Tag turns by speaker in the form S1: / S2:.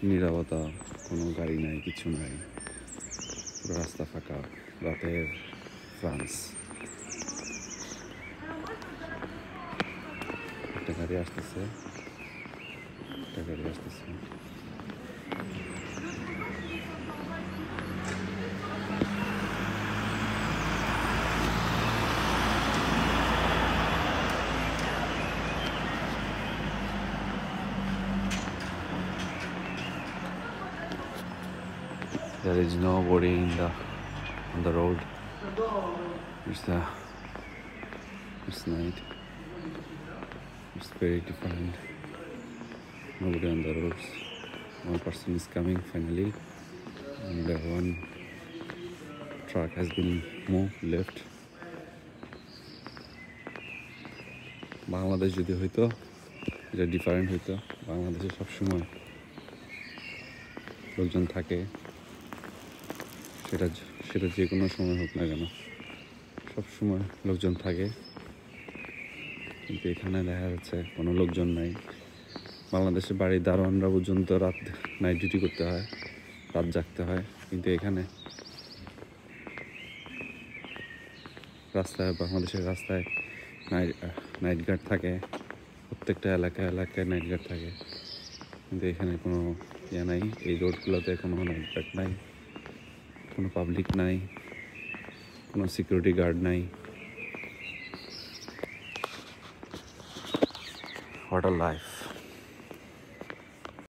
S1: নীরবতা, কোনো গাড়ি নাই, কিছু নাই, পুরো রাস্তা ফাঁকা। রাতের ফ্রান্স। একটা গাড়ি আসতেছে, একটা গাড়ি আসতেছে। There is nobody on the road. It's night. It's very different. Nobody on the roads. One person is coming finally, and one truck has been moved left. Bangladesh যদি হইতো এটা ডিফারেন্ট হইতো। বাংলাদেশে সবসময় লোকজন থাকে, সেটা যে কোনো সময় হোক না কেন, সবসময় লোকজন থাকে। কিন্তু এখানে দেখা যাচ্ছে কোনো লোকজন নাই। বাংলাদেশে বাড়ির দারোয়ানরা পর্যন্ত রাত নাইট ডিউটি করতে হয়, রাত জাগতে হয়। কিন্তু এখানে বাংলাদেশের রাস্তায় নাইট গার্ড থাকে, প্রত্যেকটা এলাকায় নাইট গার্ড থাকে। কিন্তু এখানে কোনো ইয়ে নাই, এই রোডগুলোতে কোনো নাইট গার্ড নাই, কোনো পাবলিক নাই, কোনো সিকিউরিটি গার্ড নাই। What a life.